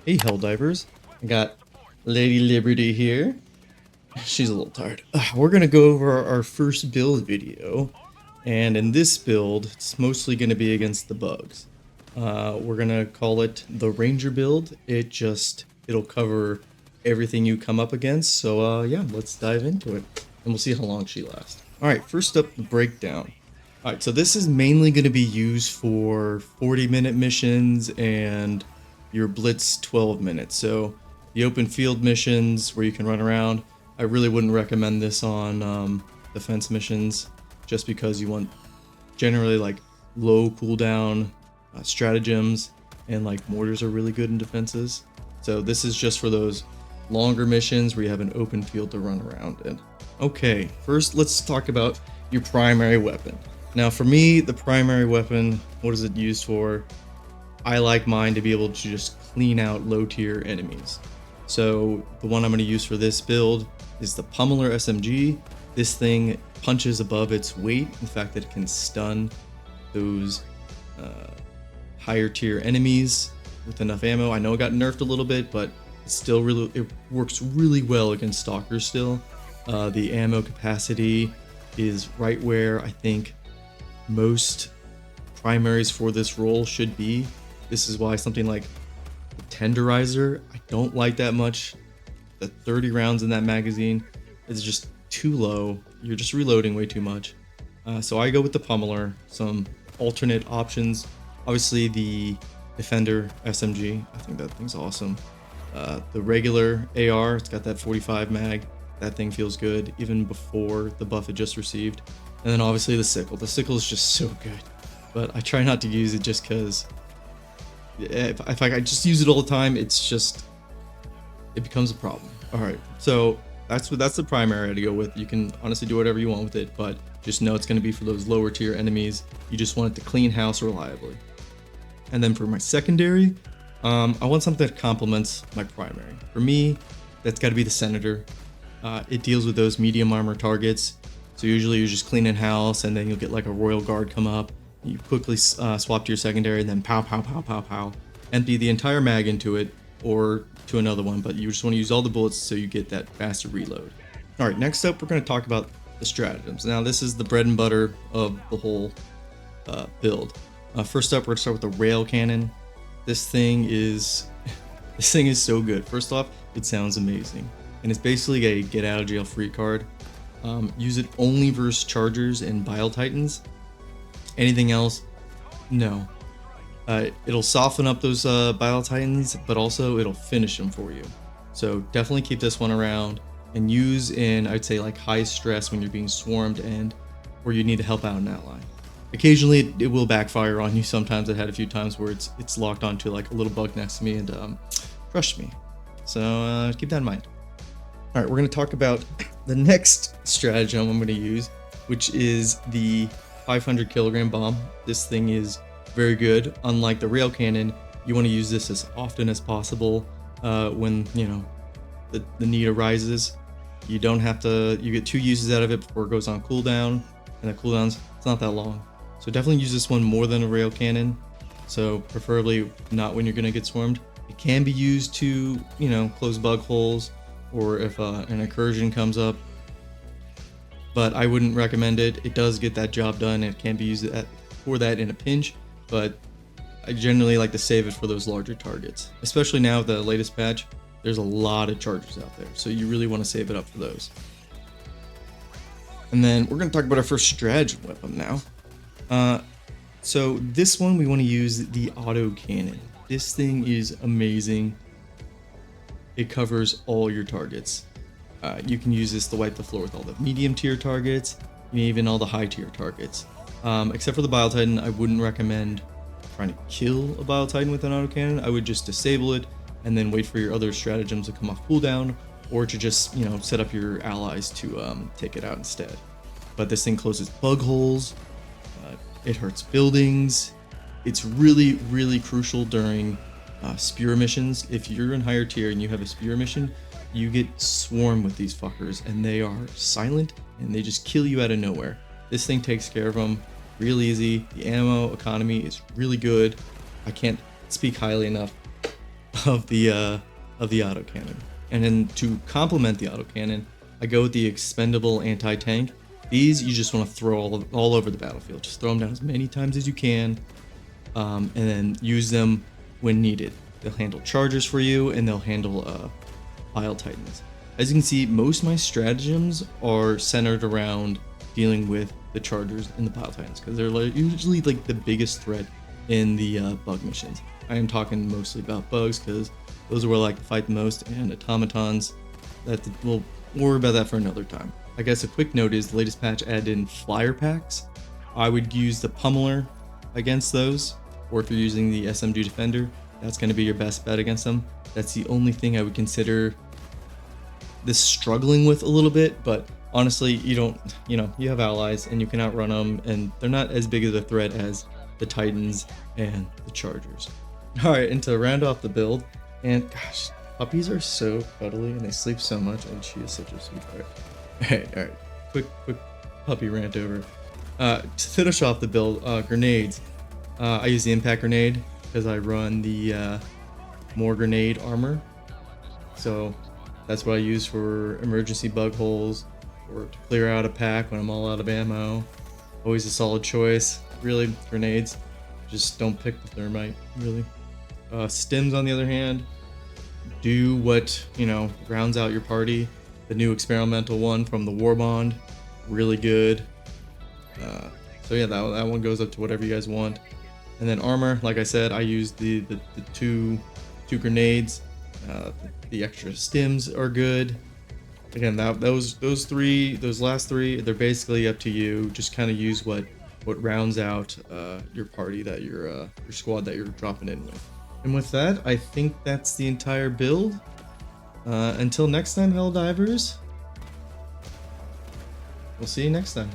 Hey Helldivers, I got Lady Liberty here. She's a little tired. We're gonna go over our first build video, and in this build, it's mostly gonna be against the bugs. We're gonna call it the Ranger build. It'll cover everything you come up against. So yeah, let's dive into it, and we'll see how long she lasts. All right, first up, the breakdown. All right, so this is mainly going to be used for 40-minute missions and your Blitz 12 minutes. So the open field missions where you can run around, I really wouldn't recommend this on defense missions, just because you want generally like low cooldown stratagems, and like mortars are really good in defenses. So this is just for those longer missions where you have an open field to run around in. Okay, first let's talk about your primary weapon. Now for me, the primary weapon, what is it used for? I like mine to be able to just clean out low tier enemies. So the one I'm going to use for this build is the Pummeler SMG. This thing punches above its weight, the fact that it can stun those higher tier enemies with enough ammo. I know it got nerfed a little bit, but it works really well against stalkers still. The ammo capacity is right where I think most primaries for this role should be. This is why something like the Tenderizer, I don't like that much. The 30 rounds in that magazine is just too low. You're just reloading way too much. So I go with the Pummeler. Some alternate options, obviously the Defender SMG, I think that thing's awesome. The regular AR, it's got that 45 mag. That thing feels good even before the buff it just received. And then obviously the sickle. The sickle is just so good, but I try not to use it just because if I just use it all the time, it becomes a problem. All right, so that's the primary to go with. You can honestly do whatever you want with it, but just know it's going to be for those lower tier enemies. You just want it to clean house reliably. And then for my secondary, I want something that complements my primary. For me, that's got to be the Senator. It deals with those medium armor targets. So usually you're just cleaning house, and then you'll get like a Royal Guard come up. You quickly swap to your secondary, and then pow, pow, pow, pow, pow. Empty the entire mag into it, or to another one, but you just want to use all the bullets so you get that faster reload. All right, next up, we're going to talk about the stratagems. Now, this is the bread and butter of the whole build. First up, we're going to start with the rail cannon. This thing is so good. First off, it sounds amazing, and it's basically a get out of jail free card. Use it only versus chargers and bile titans. Anything else, no. It'll soften up those bile titans, but also it'll finish them for you. So definitely keep this one around and use in, I'd say, like high stress when you're being swarmed and where you need to help out an ally. Occasionally it will backfire on you. Sometimes I had a few times where it's locked onto like a little bug next to me and crushed me. So keep that in mind. All right, we're going to talk about the next stratagem I'm going to use, which is the 500 kilogram bomb. This thing is very good. Unlike the rail cannon, you want to use this as often as possible when the need arises. You don't have to. You get 2 uses out of it before it goes on cooldown, and the cooldowns, it's not that long. So definitely use this one more than a rail cannon. So preferably not when you're going to get swarmed. It can be used to close bug holes, or if an incursion comes up, but I wouldn't recommend it. It does get that job done, and it can be used for that in a pinch, but I generally like to save it for those larger targets. Especially now with the latest patch, there's a lot of chargers out there, so you really want to save it up for those. And then we're going to talk about our first stratagem weapon now. So this one, we want to use the auto cannon. This thing is amazing. It covers all your targets. You can use this to wipe the floor with all the medium tier targets, and even all the high tier targets. Except for the Bile Titan, I wouldn't recommend trying to kill a Bile Titan with an autocannon. I would just disable it and then wait for your other stratagems to come off cooldown, or to just set up your allies to take it out instead. But this thing closes bug holes. It hurts buildings. It's really, really crucial during spear missions. If you're in higher tier and you have a spear mission, you get swarmed with these fuckers, and they are silent and they just kill you out of nowhere. This thing takes care of them real easy. The ammo economy is really good. I can't speak highly enough of the autocannon. And then to complement the autocannon, I go with the expendable anti-tank. These you just want to throw all over the battlefield. Just throw them down as many times as you can, and then use them when needed. They'll handle chargers for you, and they'll handle pile titans. As you can see, most of my stratagems are centered around dealing with the chargers and the pile titans, because they're usually like the biggest threat in the bug missions. I am talking mostly about bugs because those are where I like to fight the most, and automatons, we'll worry about that for another time. I guess a quick note is the latest patch added in flyer packs. I would use the pummeler against those, or if you're using the SMG defender, that's going to be your best bet against them. That's the only thing I would consider this struggling with a little bit, but honestly, you have allies and you can outrun them, and they're not as big of a threat as the titans and the chargers. All right, and to round off the build, and gosh, puppies are so cuddly and they sleep so much, and she is such a sweetheart. All right, quick puppy rant over. To finish off the build, grenades. I use the impact grenade because I run the more grenade armor, so that's what I use for emergency bug holes or to clear out a pack when I'm all out of ammo. Always a solid choice. Really, grenades. Just don't pick the thermite, really. Stims, on the other hand, do what, rounds out your party. The new experimental one from the War Bond, really good. So yeah, that one goes up to whatever you guys want. And then armor, like I said, I use the two grenades. The extra stims are good. Again, those last three, they're basically up to you. Just kind of use what rounds out your party, that your squad that you're dropping in with. And with that, I think that's the entire build. Until next time, Helldivers, we'll see you next time.